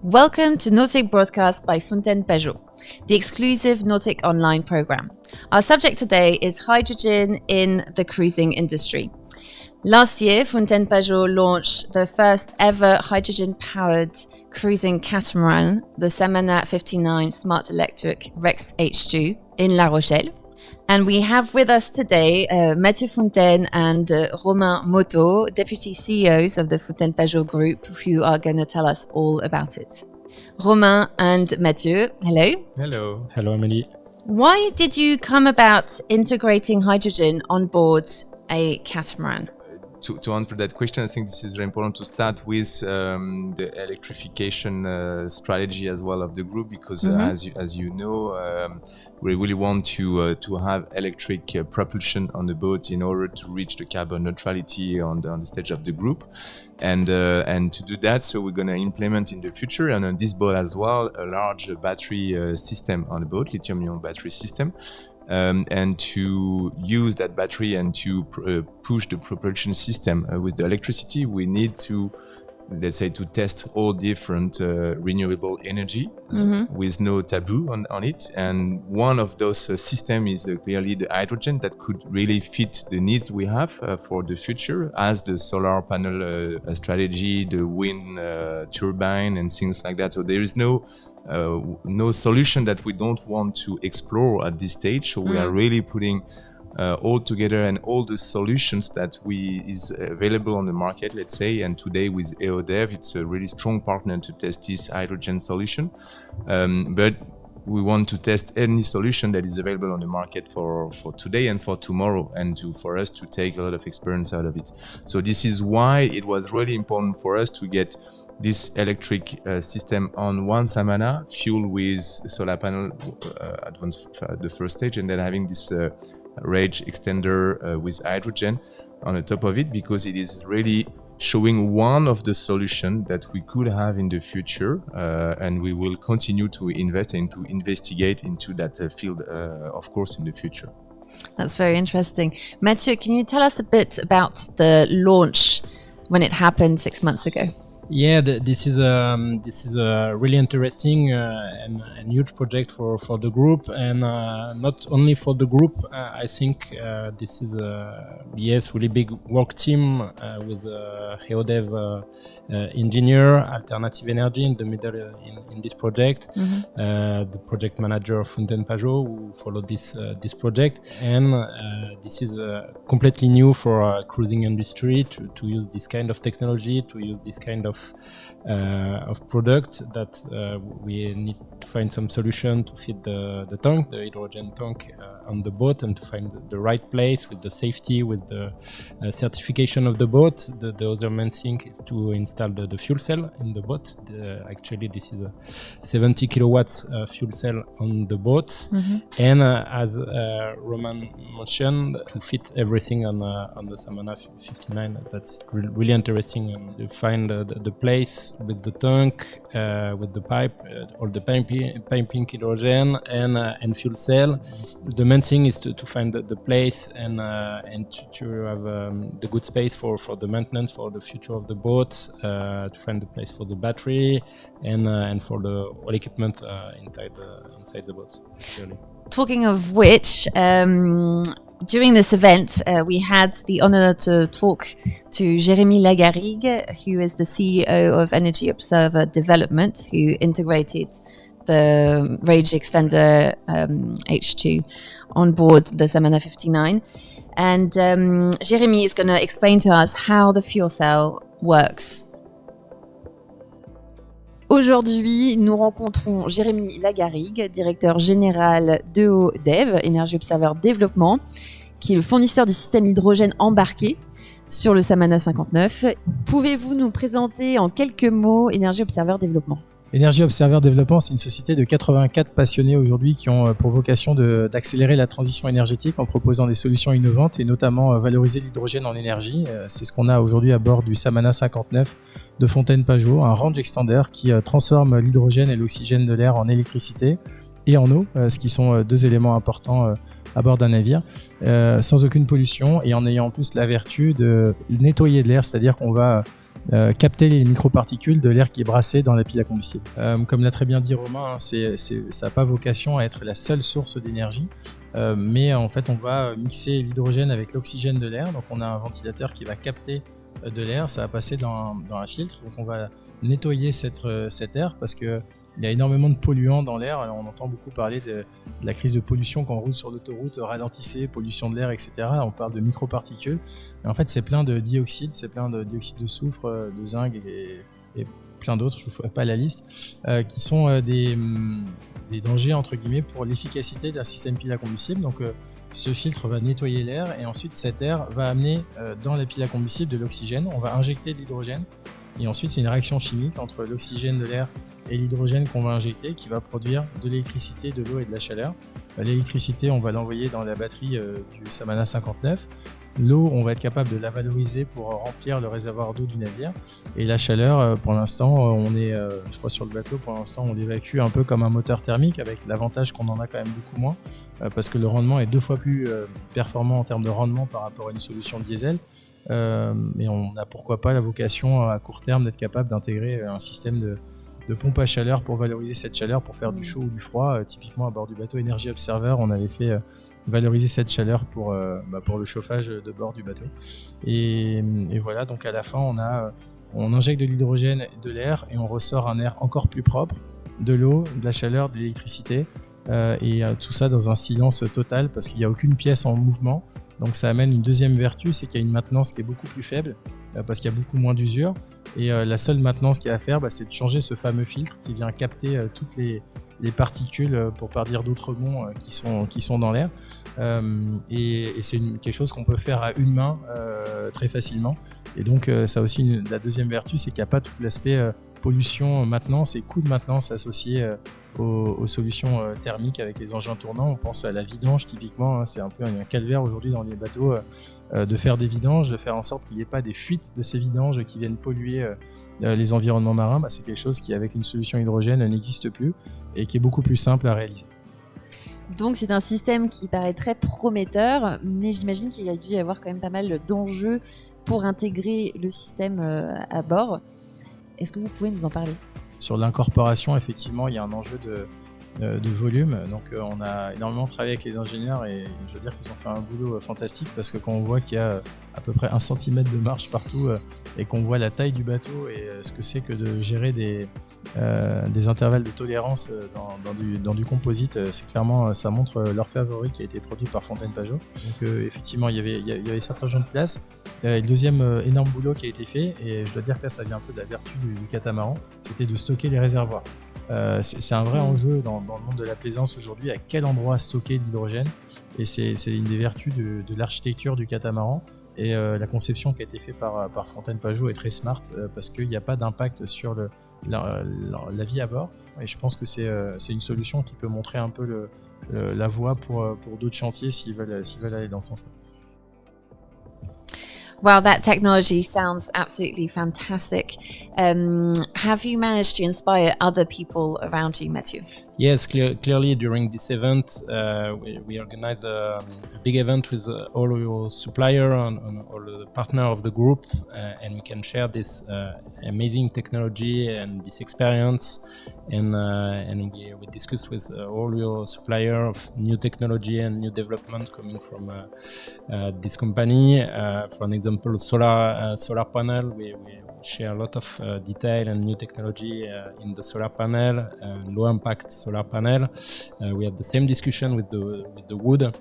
Welcome to Nautic Broadcast by Fontaine Pajot, the exclusive Nautic online program. Our subject today is hydrogen in the cruising industry. Last year, Fontaine Pajot launched the first ever hydrogen-powered cruising catamaran, the Samana 59 Smart Electric Rex H2 in La Rochelle. And we have with us today Mathieu Fontaine and Romain Moteau, deputy CEOs of the Fontaine Pajot Group, who are going to tell us all about it. Romain and Mathieu, hello. Hello. Hello, Amélie. Why did you come about integrating hydrogen on board a catamaran? To answer that question, I think this is very important to start with the electrification strategy as well of the group, because as you know, we really want to have electric propulsion on the boat in order to reach the carbon neutrality on the stage of the group, and to do that, so we're going to implement in the future and on this boat as well a large battery system on the boat, lithium-ion battery system. And to use that battery and to push the propulsion system with the electricity, we need to, let's say, to test all different renewable energy with no taboo on it. And one of those systems is clearly the hydrogen that could really fit the needs we have for the future, as the solar panel strategy, the wind turbine and things like that. So there is no solution that we don't want to explore at this stage. So we are really putting all together and all the solutions that is available on the market, let's say. And today with EODev, it's a really strong partner to test this hydrogen solution. But we want to test any solution that is available on the market for today and for tomorrow, and for us to take a lot of experience out of it. So this is why it was really important for us to get this electric system on one Samana, fueled with solar panel at the first stage, and then having this range extender with hydrogen on the top of it, because it is really showing one of the solutions that we could have in the future, and we will continue to invest and to investigate into that field, of course, in the future. That's very interesting. Mathieu, can you tell us a bit about the launch when it happened 6 months ago? Yeah, this is a really interesting and huge project for the group, and not only for the group. I think this is a really big work team with EODev engineer, Alternative Energy in the middle in this project, the project manager of Fontaine Pajot who followed this project, and this is completely new for cruising industry to use this kind of technology, to use this kind of product that we need to find some solution to fit the tank, the hydrogen tank on the boat, and to find the right place with the safety, with the certification of the boat. The other main thing is to install the fuel cell in the boat. Actually, this is a 70 kilowatts fuel cell on the boat, and as Roman mentioned, to fit everything on the Samana 59. That's really interesting, and you find the place with the tank, with the pipe, or the piping hydrogen and fuel cell. The main thing is to find the place and to have the good space for the maintenance, for the future of the boat, to find the place for the battery and for the all equipment inside the boat. Really. Talking of which, during this event, we had the honor to talk to Jérémy Lagarrigue, who is the CEO of Energy Observer Development, who integrated the range extender H2 on board the Samana 59. And Jérémy is going to explain to us how the fuel cell works. Aujourd'hui, nous rencontrons Jérémy Lagarrigue, directeur général d'EODev, Energy Observer Développement, qui est le fournisseur du système hydrogène embarqué sur le Samana 59. Pouvez-vous nous présenter en quelques mots Energy Observer Développement ? Energy Observer Développement, c'est une société de 84 passionnés aujourd'hui qui ont pour vocation d'accélérer la transition énergétique en proposant des solutions innovantes et notamment valoriser l'hydrogène en énergie. C'est ce qu'on a aujourd'hui à bord du Samana 59 de Fontaine Pajot, un range extender qui transforme l'hydrogène et l'oxygène de l'air en électricité et en eau, ce qui sont deux éléments importants à bord d'un navire, sans aucune pollution et en ayant en plus la vertu de nettoyer de l'air, c'est-à-dire qu'on va capter les microparticules de l'air qui est brassé dans la pile à combustible. Comme l'a très bien dit Romain, ça n'a pas vocation à être la seule source d'énergie, mais en fait on va mixer l'hydrogène avec l'oxygène de l'air. Donc on a un ventilateur qui va capter de l'air, ça va passer dans un filtre, donc on va nettoyer cet air parce que il y a énormément de polluants dans l'air. Alors, on entend beaucoup parler de la crise de pollution quand on roule sur l'autoroute, ralentissez, pollution de l'air, etc. On parle de microparticules. Et en fait, c'est plein de dioxyde, c'est plein de dioxyde de soufre, de zinc et plein d'autres, je ne vous ferai pas la liste, qui sont des dangers, entre guillemets, pour l'efficacité d'un système pile à combustible. Donc, ce filtre va nettoyer l'air et ensuite cet air va amener dans la pile à combustible de l'oxygène. On va injecter de l'hydrogène et ensuite c'est une réaction chimique entre l'oxygène de l'air et l'hydrogène qu'on va injecter qui va produire de l'électricité, de l'eau et de la chaleur. L'électricité, on va l'envoyer dans la batterie du Samana 59. L'eau, on va être capable de la valoriser pour remplir le réservoir d'eau du navire. Et la chaleur, pour l'instant, on est, je crois sur le bateau, pour l'instant, on l'évacue un peu comme un moteur thermique avec l'avantage qu'on en a quand même beaucoup moins parce que le rendement est 2 fois plus performant en termes de rendement par rapport à une solution diesel. Mais on a pourquoi pas la vocation à court terme d'être capable d'intégrer un système de pompe à chaleur pour valoriser cette chaleur, pour faire du chaud ou du froid. Typiquement à bord du bateau Energy Observer, on avait fait valoriser cette chaleur pour le chauffage de bord du bateau. Et voilà, donc à la fin, on injecte de l'hydrogène et de l'air et on ressort un air encore plus propre, de l'eau, de la chaleur, de l'électricité et tout ça dans un silence total parce qu'il n'y a aucune pièce en mouvement. Donc ça amène une deuxième vertu, c'est qu'il y a une maintenance qui est beaucoup plus faible parce qu'il y a beaucoup moins d'usure. Et la seule maintenance qu'il y a à faire, c'est de changer ce fameux filtre qui vient capter toutes les particules, pour pas dire d'autres mots, qui sont dans l'air. Et c'est quelque chose qu'on peut faire à une main très facilement. Et donc ça aussi, la deuxième vertu, c'est qu'il n'y a pas tout l'aspect pollution, maintenance et coût de maintenance associés aux solutions thermiques avec les engins tournants. On pense à la vidange typiquement, c'est un peu un calvaire aujourd'hui dans les bateaux de faire des vidanges, de faire en sorte qu'il n'y ait pas des fuites de ces vidanges qui viennent polluer les environnements marins. C'est quelque chose qui avec une solution hydrogène n'existe plus et qui est beaucoup plus simple à réaliser. Donc c'est un système qui paraît très prometteur, mais j'imagine qu'il y a dû y avoir quand même pas mal d'enjeux pour intégrer le système à bord. Est-ce que vous pouvez nous en parler ? Sur l'incorporation, effectivement, il y a un enjeu de volume. Donc, on a énormément travaillé avec les ingénieurs et je veux dire qu'ils ont fait un boulot fantastique parce que quand on voit qu'il y a à peu près 1 centimètre de marge partout et qu'on voit la taille du bateau et ce que c'est que de gérer des intervalles de tolérance dans du composite, c'est clairement, ça montre l'orfèvrerie qui a été produit par Fontaine-Pajot. Donc, effectivement, il y avait certains gens de place. Le deuxième énorme boulot qui a été fait, et je dois dire que là, ça vient un peu de la vertu du catamaran, c'était de stocker les réservoirs. C'est un vrai enjeu dans le monde de la plaisance aujourd'hui, à quel endroit stocker l'hydrogène. Et c'est une des vertus de l'architecture du catamaran. Et la conception qui a été faite par Fontaine-Pajot est très smart parce qu'il n'y a pas d'impact sur la vie à bord. Et je pense que c'est une solution qui peut montrer un peu la voie pour d'autres chantiers s'ils veulent aller dans ce sens-là. Well, that technology sounds absolutely fantastic. Have you managed to inspire other people around you, Mathieu? Yes, clearly during this event, we organized a big event with all your suppliers and all the partners of the group, and we can share this amazing technology and this experience. And we discussed with all your suppliers of new technology and new development coming from this company. For an example, solar panel. We share a lot of detail and new technology in the solar panel, low impact solar panel. We had the same discussion with the wood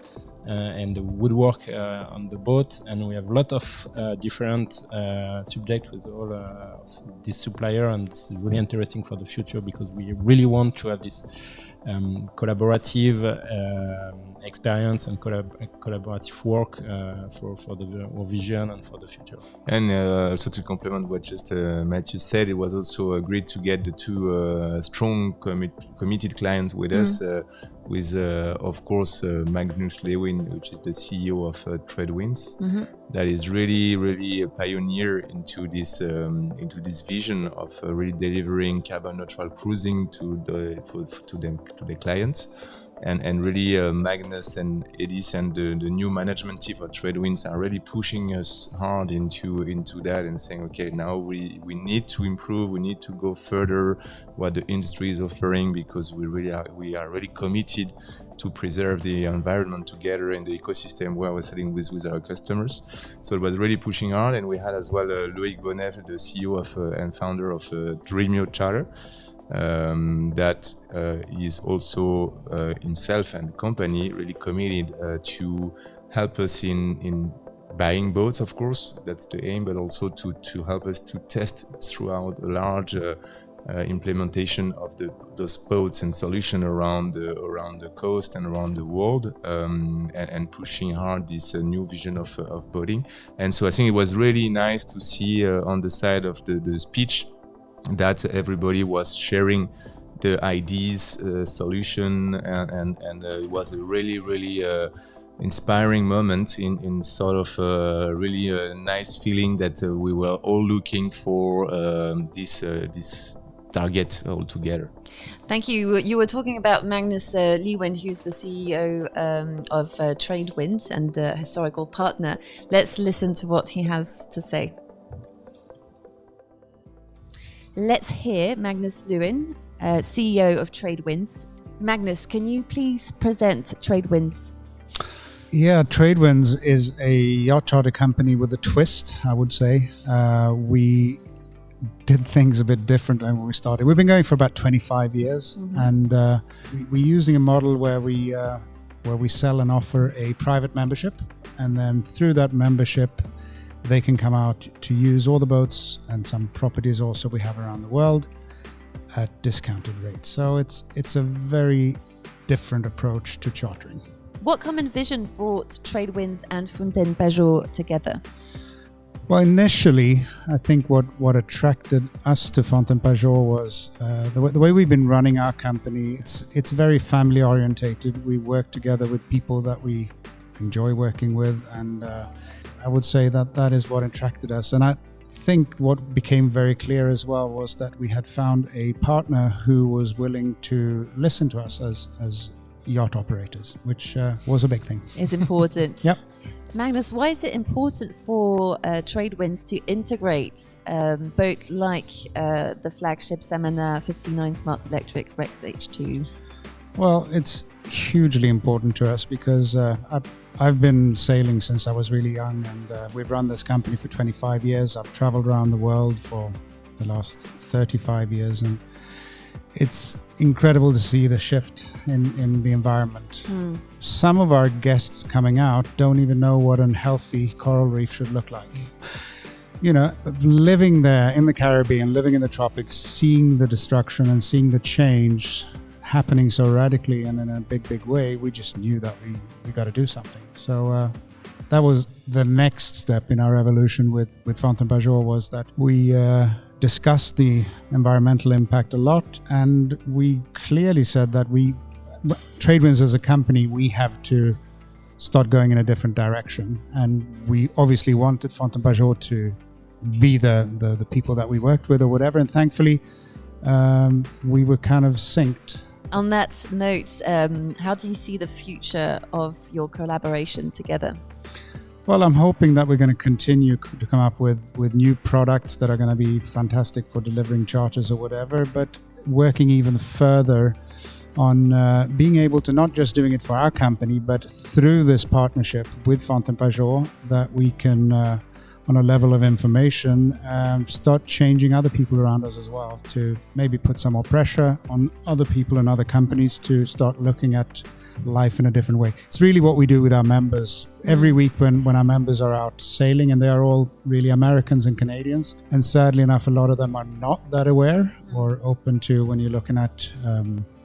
and the woodwork on the boat, and we have a lot of different subjects with all these suppliers, and this is really interesting for the future because we really want to have this collaborative experience and collaborative work for our vision and for the future. And also to complement what just Mathieu said, it was also great to get the two strong committed clients with us, with of course Magnus Lewin, which is the CEO of TradeWinds, that is really a pioneer into this vision of really delivering carbon neutral cruising to the clients. And really Magnus and Edis and the new management team for Tradewinds are really pushing us hard into that and saying, okay, now we need to improve, we need to go further what the industry is offering, because we are really committed to preserve the environment together in the ecosystem where we're selling with our customers. So it was really pushing hard. And we had as well Loïc Bonnet, the CEO and founder of Dreamio Charter, that is also himself and the company really committed to help us in buying boats, of course, that's the aim, but also to help us to test throughout a large implementation of those boats and solution around the coast and around the world, and pushing hard this new vision of boating. And so I think it was really nice to see on the side of the speech that everybody was sharing the ideas, solution, and it was a really inspiring moment in sort of really a nice feeling that we were all looking for this target all together. Thank you. You were talking about Magnus Leeuwen, who's the CEO of Tradewinds and a historical partner. Let's listen to what he has to say. Let's hear Magnus Leeuwen, CEO of Tradewinds. Magnus, can you please present Tradewinds? Yeah, Tradewinds is a yacht charter company with a twist, I would say. We did things a bit different when we started. We've been going for about 25 years, and we're using a model where we sell and offer a private membership, and then through that membership, they can come out to use all the boats and some properties also we have around the world at discounted rates. So it's a very different approach to chartering. What common vision brought Tradewinds and Fountaine Pajot together? Well, initially, I think what attracted us to Fountaine Pajot was the way we've been running our company. It's very family orientated. We work together with people that we enjoy working with, and I would say that is what attracted us. And I think what became very clear as well was that we had found a partner who was willing to listen to us as yacht operators, which was a big thing. It's important. Yep. Magnus, why is it important for Tradewinds to integrate boats like the flagship Samana 59 Smart Electric Rex H2? Well, it's hugely important to us because I've been sailing since I was really young, and we've run this company for 25 years. I've traveled around the world for the last 35 years, and it's incredible to see the shift in the environment. Some of our guests coming out don't even know what a healthy coral reef should look like. You know, living there in the Caribbean, living in the tropics, seeing the destruction and seeing the change happening so radically and in a big way, we just knew that we got to do something. So that was the next step in our evolution with Fountaine Pajot, was that we discussed the environmental impact a lot, and we clearly said that Tradewinds as a company, we have to start going in a different direction. And we obviously wanted Fountaine Pajot to be the people that we worked with or whatever, and thankfully we were kind of synced. On that note, how do you see the future of your collaboration together? Well, I'm hoping that we're going to continue to come up with new products that are going to be fantastic for delivering charters or whatever, but working even further on being able to not just doing it for our company, but through this partnership with Fountaine Pajot, that we can, on a level of information, start changing other people around us as well, to maybe put some more pressure on other people and other companies to start looking at life in a different way. It's really what we do with our members. Every week when our members are out sailing, and they are all really Americans and Canadians, and sadly enough, a lot of them are not that aware or open to when you're looking at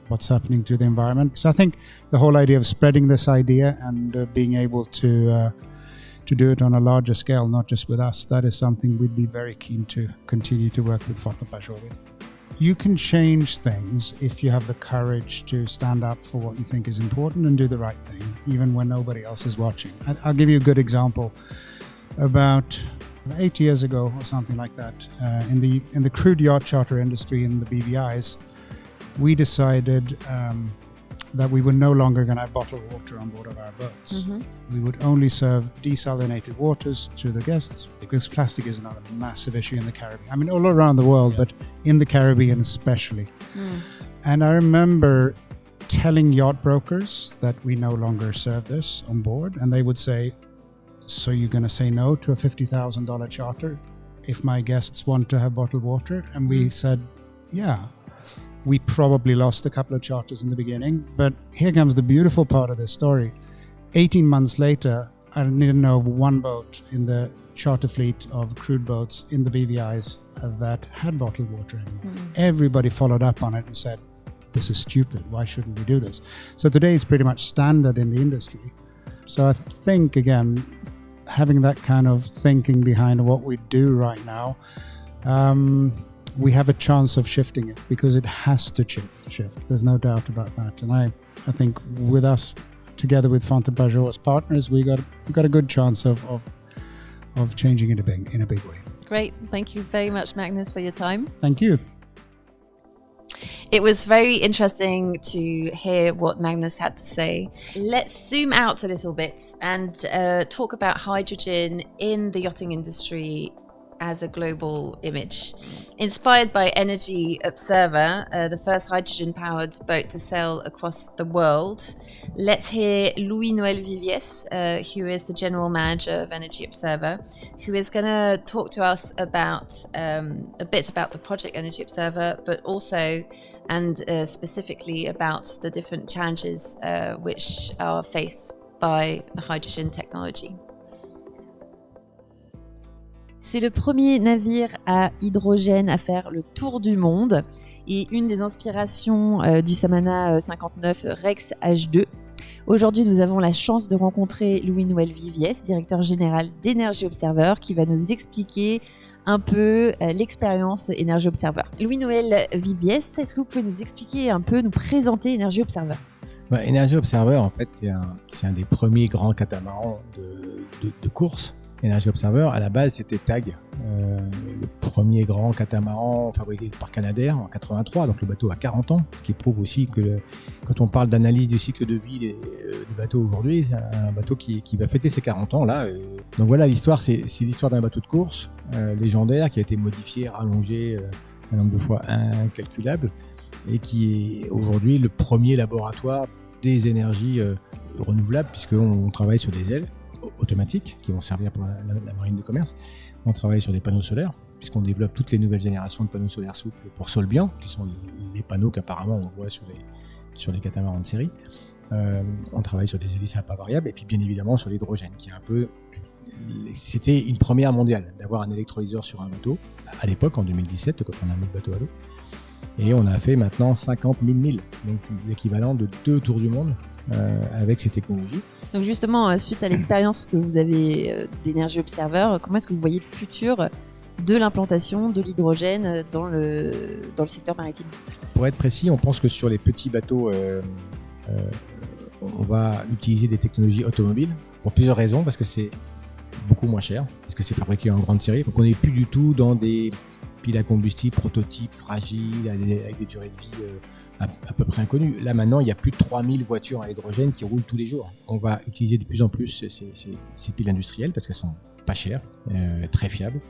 what's happening to the environment. So I think the whole idea of spreading this idea and being able to do it on a larger scale, not just with us, that is something we'd be very keen to continue to work with Fountaine Pajot with. You can change things if you have the courage to stand up for what you think is important and do the right thing, even when nobody else is watching. I'll give you a good example. About 8 years ago or something like that, in the crude yacht charter industry, in the BVIs, we decided that we were no longer going to have bottled water on board of our boats. Mm-hmm. We would only serve desalinated waters to the guests because plastic is another massive issue in the Caribbean. I mean, all around the world, but in the Caribbean especially. And I remember telling yacht brokers that we no longer serve this on board, and they would say, so you're going to say no to a $50,000 charter if my guests want to have bottled water? And we said, yeah. We probably lost a couple of charters in the beginning, but here comes the beautiful part of this story. 18 months later, I didn't know of one boat in the charter fleet of crude boats in the BVIs that had bottled water anymore. Everybody followed up on it and said, this is stupid, why shouldn't we do this? So today it's pretty much standard in the industry. So I think, again, having that kind of thinking behind what we do right now, we have a chance of shifting it because it has to shift. There's no doubt about that. And I think with us, together with Fontaine-Pajot as partners, we got a good chance of changing it in a big way. Great. Thank you very much, Magnus, for your time. Thank you. It was very interesting to hear what Magnus had to say. Let's zoom out a little bit and talk about hydrogen in the yachting industry as a global image. Inspired by Energy Observer, the first hydrogen-powered boat to sail across the world, let's hear Louis-Noël Viviès, who is the general manager of Energy Observer, who is going to talk to us about a bit about the project Energy Observer, but also and specifically about the different challenges which are faced by the hydrogen technology. C'est le premier navire à hydrogène à faire le tour du monde et une des inspirations du Samana 59 Rex H2. Aujourd'hui, nous avons la chance de rencontrer Louis-Noël Viviès, directeur général d'Energy Observer, qui va nous expliquer un peu l'expérience Energy Observer. Louis-Noël Viviès, est-ce que vous pouvez nous expliquer un peu, nous présenter Energy Observer ? Energy Observer, en fait, c'est un des premiers grands catamarans de course. Energy Observer, à la base, c'était TAG, le premier grand catamaran fabriqué par Canadair en 83, donc le bateau a 40 ans, ce qui prouve aussi que quand on parle d'analyse du cycle de vie des bateaux aujourd'hui, c'est un bateau qui va fêter ses 40 ans là. Donc voilà, l'histoire, c'est l'histoire d'un bateau de course légendaire qui a été modifié, rallongé un nombre de fois incalculable et qui est aujourd'hui le premier laboratoire des énergies renouvelables puisqu'on travaille sur des ailes automatiques qui vont servir pour la marine de commerce. On travaille sur des panneaux solaires puisqu'on développe toutes les nouvelles générations de panneaux solaires souples pour Solbian, qui sont les panneaux qu'apparemment on voit sur les catamarans de série. On travaille sur des hélices à pas variables et puis bien évidemment sur l'hydrogène qui est un peu... C'était une première mondiale d'avoir un électrolyseur sur un bateau à l'époque en 2017 quand on a mis le bateau à l'eau. Et on a fait maintenant 50 000 milles, donc l'équivalent de 2 tours du monde avec ces technologies. Donc justement, suite à l'expérience que vous avez d'Energy Observer, comment est-ce que vous voyez le futur de l'implantation de l'hydrogène dans le secteur maritime ? Pour être précis, on pense que sur les petits bateaux, on va utiliser des technologies automobiles pour plusieurs raisons, parce que c'est beaucoup moins cher, parce que c'est fabriqué en grande série. Donc on n'est plus du tout dans des piles à combustible prototypes fragiles avec des durées de vie à peu près inconnues. Là maintenant, il y a plus de 3000 voitures à hydrogène qui roulent tous les jours. On va utiliser de plus en plus ces piles industrielles parce qu'elles sont pas chères, très fiables,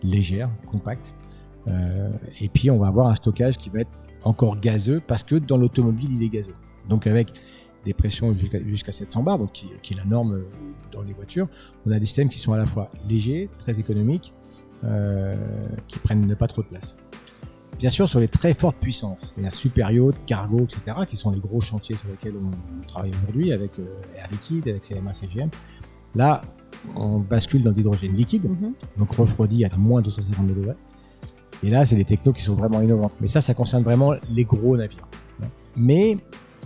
légères, compactes. Et puis on va avoir un stockage qui va être encore gazeux parce que dans l'automobile, il est gazeux. Donc avec des pressions jusqu'à 700 bars, donc qui est la norme dans les voitures, on a des systèmes qui sont à la fois légers, très économiques, qui prennent pas trop de place. Bien sûr, sur les très fortes puissances, il y a super yacht, cargo, etc., qui sont les gros chantiers sur lesquels on travaille aujourd'hui avec Air Liquide, avec CMA, CGM. Là, on bascule dans l'hydrogène liquide, donc refroidi à moins de 250 degrés. Et là, c'est des technos qui sont vraiment innovantes. Mais ça concerne vraiment les gros navires. Mais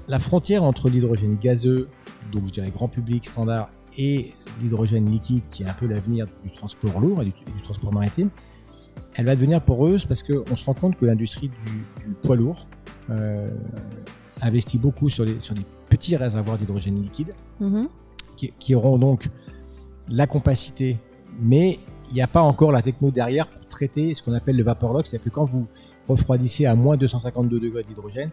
la frontière entre l'hydrogène gazeux, donc je dirais grand public, standard, et l'hydrogène liquide, qui est un peu l'avenir du transport lourd et du transport maritime, elle va devenir poreuse parce qu'on se rend compte que l'industrie du poids lourd investit beaucoup sur des petits réservoirs d'hydrogène liquide qui auront donc la compacité, mais il n'y a pas encore la techno derrière pour traiter ce qu'on appelle le vapor lock, c'est-à-dire que quand vous refroidissez à moins 252 degrés d'hydrogène,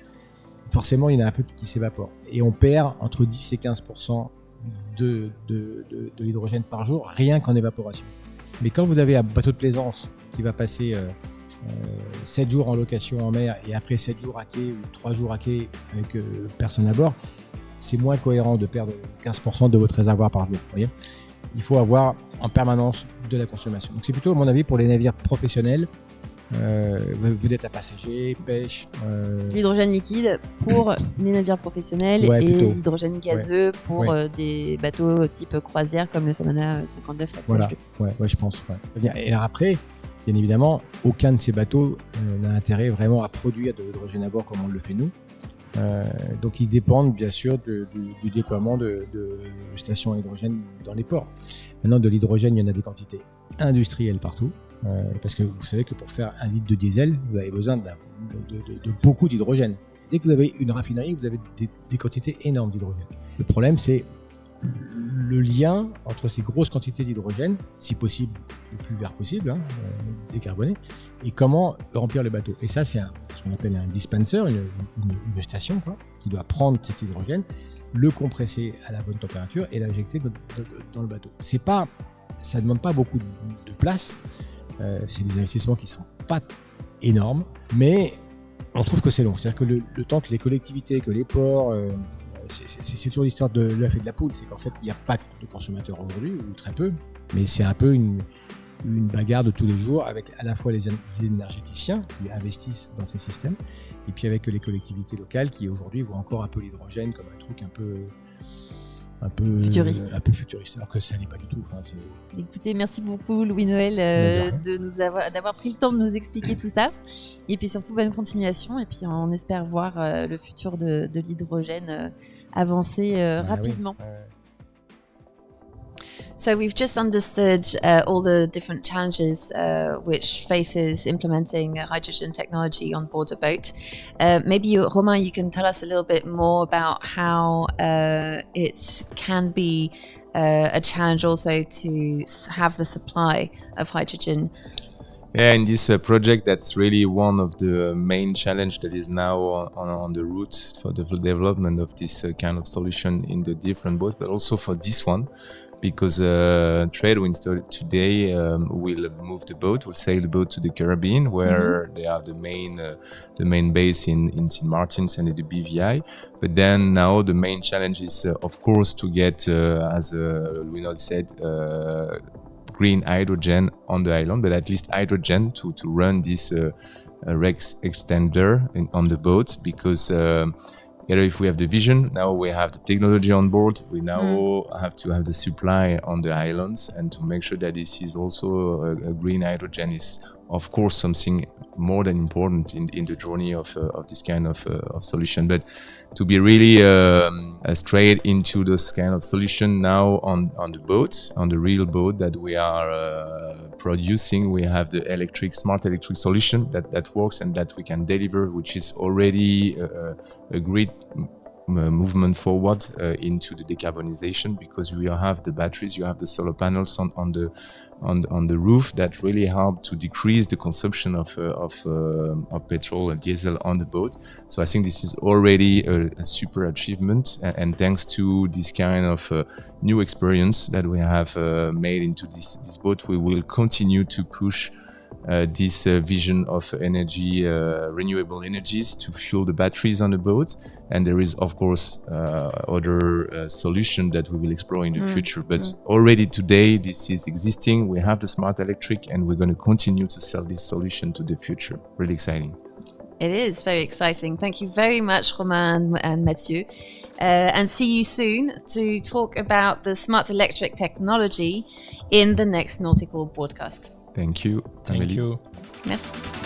forcément il y en a un peu qui s'évapore. Et on perd entre 10 et 15% de l'hydrogène par jour, rien qu'en évaporation. Mais quand vous avez un bateau de plaisance qui va passer 7 jours en location en mer et après 7 jours à quai ou 3 jours à quai avec personne à bord, c'est moins cohérent de perdre 15% de votre réservoir par jour. Vous voyez, il faut avoir en permanence de la consommation. Donc c'est plutôt, à mon avis, pour les navires professionnels, vedette à passagers, pêche. L'hydrogène liquide pour les navires professionnels et plutôt. l'hydrogène gazeux pour des bateaux type croisière comme le Somana 59. Voilà, je pense. Ouais. Et alors après, bien évidemment, aucun de ces bateaux n'a intérêt vraiment à produire de l'hydrogène à bord comme on le fait nous. Donc ils dépendent bien sûr du déploiement de stations à hydrogène dans les ports. Maintenant, de l'hydrogène, il y en a des quantités industrielles partout. Parce que vous savez que pour faire 1 litre de diesel, vous avez besoin de beaucoup d'hydrogène. Dès que vous avez une raffinerie, vous avez des quantités énormes d'hydrogène. Le problème, c'est le lien entre ces grosses quantités d'hydrogène, si possible, le plus vert possible, décarboné, et comment remplir le bateau. Et ça, c'est ce qu'on appelle un dispenser, une station, qui doit prendre cet hydrogène, le compresser à la bonne température et l'injecter dans le bateau. Ça ne demande pas beaucoup de place. C'est des investissements qui ne sont pas énormes, mais on trouve que c'est long. C'est-à-dire que le temps que les collectivités, que les ports, c'est toujours l'histoire de l'œuf et de la poule, c'est qu'en fait, il n'y a pas de consommateurs aujourd'hui, ou très peu, mais c'est un peu une bagarre de tous les jours avec à la fois les énergéticiens qui investissent dans ces systèmes, et puis avec les collectivités locales qui aujourd'hui voient encore un peu l'hydrogène comme un truc un peu futuriste, alors que ça n'est pas du tout. Écoutez, merci beaucoup Louis-Noël d'avoir pris le temps de nous expliquer tout ça, et puis surtout bonne continuation, et puis on espère voir le futur de l'hydrogène avancer rapidement. Oui. So we've just understood all the different challenges which faces implementing hydrogen technology on board a boat. Maybe Romain, you can tell us a little bit more about how it can be a challenge also to have the supply of hydrogen. Yeah, in this project, that's really one of the main challenge that is now on the route for the development of this kind of solution in the different boats, but also for this one. Because Tradewinds today will move the boat, will sail the boat to the Caribbean, where they have the main base in St. Martin's and the BVI. But then now the main challenge is, of course, to get, as Louis said, green hydrogen on the island, but at least hydrogen to run this Rex extender on the boat, because if we have the vision, now we have the technology on board, we now have to have the supply on the islands, and to make sure that this is also a green hydrogen is, of course, something more than important in the journey of this kind of solution. But to be really straight into this kind of solution now on the boat, on the real boat that we are producing, we have the smart electric solution that works and that we can deliver, which is already a great movement forward into the decarbonization, because you have the batteries, you have the solar panels on the roof that really help to decrease the consumption of petrol and diesel on the boat. So I think this is already a super achievement, and thanks to this kind of new experience that we have made into this boat, we will continue to push this vision of energy, renewable energies to fuel the batteries on the boat. And there is, of course, other solution that we will explore in the future. But already today, this is existing. We have the smart electric, and we're going to continue to sell this solution to the future. Really exciting. It is very exciting. Thank you very much, Romain and Mathieu. And see you soon to talk about the smart electric technology in the next Nautical broadcast. Thank you. Thank you. Merci.